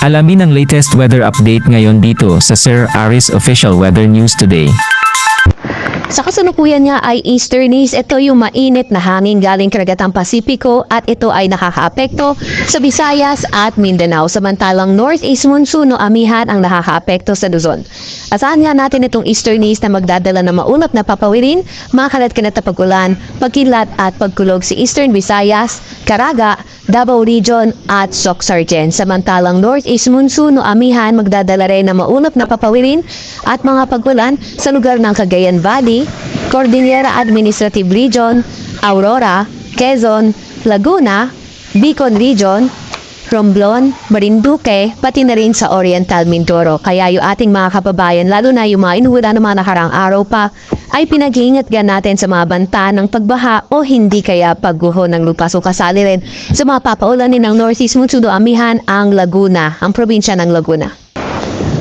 Alamin ang latest weather update ngayon dito sa Sir Aris Official Weather News Today. Sa kasalukuyan niya ay easterlies, ito yung mainit na hangin galing karagatang Pasipiko at ito ay nakakaapekto sa Visayas at Mindanao. Samantalang northeast monsoon o amihan ang nakakaapekto sa Luzon. Asahan nga natin itong easterlies na magdadala ng maulap na papawirin, makalat-kalat na pag-ulan, pagkilat at pagkulog sa Eastern Visayas, Caraga, Davao Region at Soc-Sargen. Samantalang northeast monsoon o amihan magdadala rin ng maulap na papawirin at mga pag-ulan sa lugar ng Cagayan Valley, Cordillera Administrative Region, Aurora, Quezon, Laguna, Bicol Region, Romblon, Marinduque, pati na rin sa Oriental Mindoro. Kaya yung ating mga kababayan, lalo na yung mga inuulan ng mga nakarang araw pa, ay pinag-iingat natin sa mga banta ng pagbaha o hindi kaya pagguho ng lupa. So kasali rin sa mga papaulanin ng Northeast Monsudo Amihan ang Laguna, ang probinsya ng Laguna.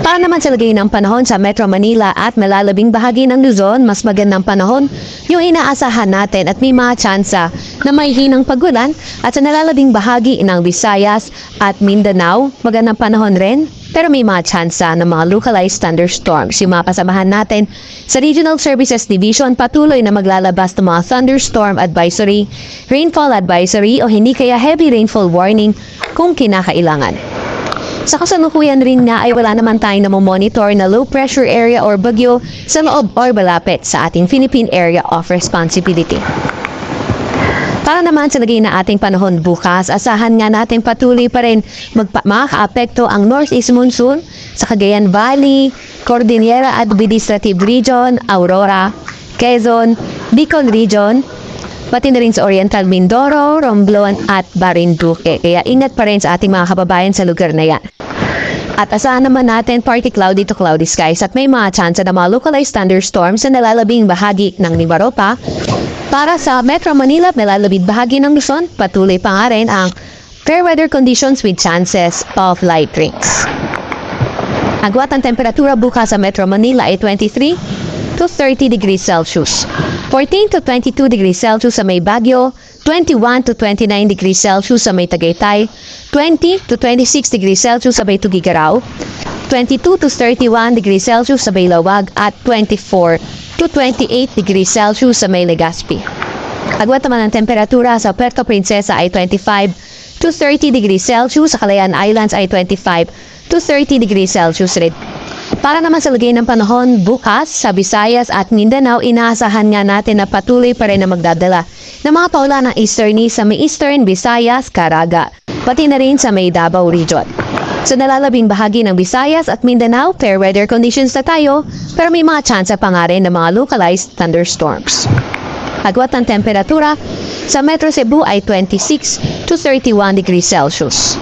Para naman sa lagay ng panahon sa Metro Manila at malalabing bahagi ng Luzon, mas magandang panahon yung inaasahan natin at may mga tsansa na may hinang pagulan at sa nalalabing bahagi ng Visayas at Mindanao, magandang panahon rin pero may mga tsansa ng mga localized thunderstorms. Yung mga kasamahan natin sa Regional Services Division patuloy na maglalabas ng mga thunderstorm advisory, rainfall advisory o hindi kaya heavy rainfall warning kung kinakailangan. Sa kasalukuyan rin nga ay wala naman tayong namomonitor na low pressure area or bagyo sa loob or malapit sa ating Philippine Area of Responsibility. Para naman sa lagay na ating panahon bukas, asahan nga natin patuloy pa rin makakaapekto ang northeast monsoon sa Cagayan Valley, Cordillera Administrative Region, Aurora, Quezon, Bicol Region, pati na rin sa Oriental Mindoro, Romblon at Marinduque. Kaya ingat pa rin sa ating mga kababayan sa lugar na yan. At asahan naman natin partly cloudy to cloudy skies at may mga chance na mga localized thunderstorms sa nalalabing bahagi ng Mimaropa. Para sa Metro Manila at nalalabing bahagi ng Luzon, patuloy pa nga rin ang fair weather conditions with chances of light rains. Agwat ang temperatura bukas sa Metro Manila ay 23 to 30 degrees Celsius. 14 to 22 degrees Celsius sa may Baguio, 21 to 29 degrees Celsius sa may Tagaytay, 20 to 26 degrees Celsius sa may Tugigaraw, 22 to 31 degrees Celsius sa may Lawag at 24 to 28 degrees Celsius sa may Legazpi. Agwat naman ang temperatura sa Puerto Princesa ay 25 to 30 degrees Celsius, sa Calayan Islands ay 25 to 30 degrees Celsius rin. Para naman sa lagay ng panahon bukas sa Visayas at Mindanao, inaasahan nga natin na patuloy pa rin na magdadala ng mga paulan ng easterlies sa may Eastern Visayas, Caraga, pati na rin sa may Davao Region. Sa nalalabing bahagi ng Visayas at Mindanao, fair weather conditions na tayo pero may mga tsansa pa nga rin ng mga localized thunderstorms. Agwat ng temperatura sa Metro Cebu ay 26 to 31 degrees Celsius.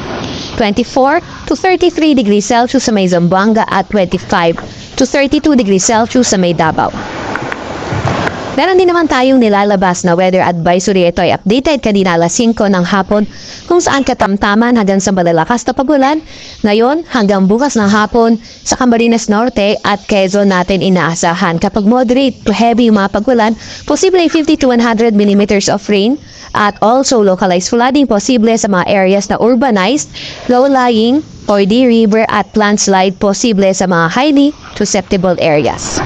24 to 33 degrees Celsius sa may Zamboanga at 25 to 32 degrees Celsius sa may Davao. Meron din naman tayong nilalabas na weather advisory. Ito ay updated kanina alas 5 ng hapon kung saan katamtaman hanggang sa malalakas na pagulan. Ngayon hanggang bukas ng hapon sa Camarines Norte at Quezon natin inaasahan. Kapag moderate to heavy yung mga pagulan, posible 50 to 100 millimeters of rain at also localized flooding posible sa mga areas na urbanized, low-lying, oily river at landslide posible sa mga highly susceptible areas.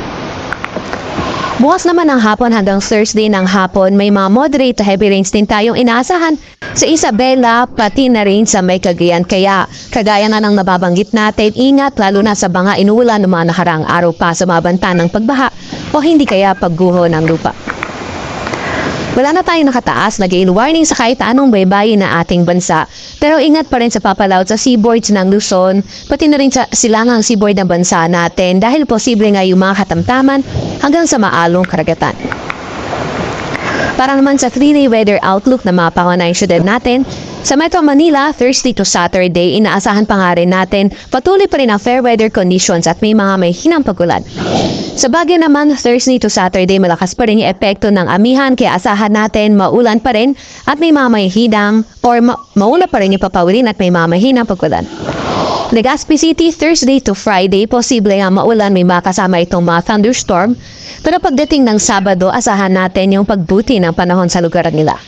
Bukas naman ng hapon hanggang Thursday ng hapon, may mga moderate to heavy rains din tayong inaasahan sa Isabela, pati na rin sa may Cagayan. Kaya, kagaya nga ng nababanggit natin, ingat lalo na sa mga inuulan ng mga nakarang araw pa sa mga banta ng pagbaha o hindi kaya pagguho ng lupa. Wala na tayong nakataas na gale warning sa kahit anong baybayin na ating bansa. Pero ingat pa rin sa papalaot sa seaboards ng Luzon, pati na rin sa silangang seaboard ng bansa natin dahil posible nga yung mga katamtaman hanggang sa maalong karagatan. Para naman sa 3-day weather outlook na mga pangunahing syudad natin, sa Metro Manila, Thursday to Saturday, inaasahan pa nga rin natin patuloy pa rin ang fair weather conditions at may hinang pagulan. Sa Baguio naman, Thursday to Saturday, malakas pa rin yung epekto ng amihan kaya asahan natin maulan pa rin at may hinang or maula pa rin yung papawirin at may hinang pagulan. Legazpi City, Thursday to Friday, posible nga maulan, may makasama itong mga thunderstorm. Pero pagdating ng Sabado, asahan natin yung pagbuti ng panahon sa lugar nila.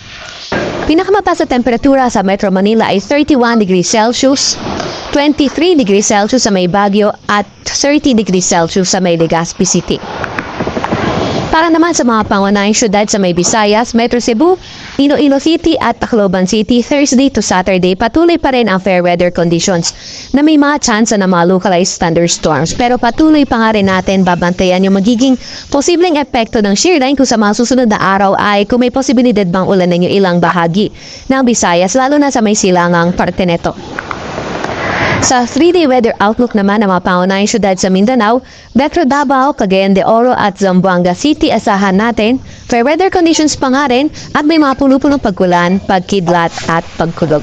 Pinakamataas na temperatura sa Metro Manila ay 31 degrees Celsius, 23 degrees Celsius sa may Baguio at 30 degrees Celsius sa may Legazpi City. Para naman sa mga pangunahing syudad sa may Visayas, Metro Cebu, Iloilo City at Tacloban City, Thursday to Saturday, patuloy pa rin ang fair weather conditions na may mga chance na mga localized thunderstorms. Pero patuloy pa nga rin natin babantayan yung magiging posibleng epekto ng shear line kung sa mga susunod na araw ay kung may posibilidad bang ulan ng ilang bahagi ng Visayas, lalo na sa may silangang parte neto. Sa 3-day weather outlook naman ng mga pangunahing syudad sa Mindanao, Metro Davao, Cagayan de Oro at Zamboanga City, asahan natin fair weather conditions pa nga rin at may mga puno-punong pagkulan, pagkidlat at pagkulog.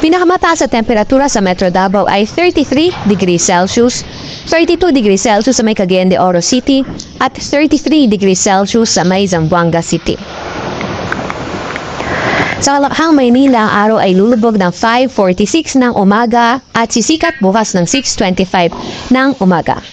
Pinakamataas sa temperatura sa Metro Davao ay 33 degrees Celsius, 32 degrees Celsius sa may Cagayan de Oro City at 33 degrees Celsius sa may Zamboanga City. Sa Kalakhang, Maynila, ang araw ay lulubog ng 5:46 ng umaga at sisikat bukas ng 6:25 ng umaga.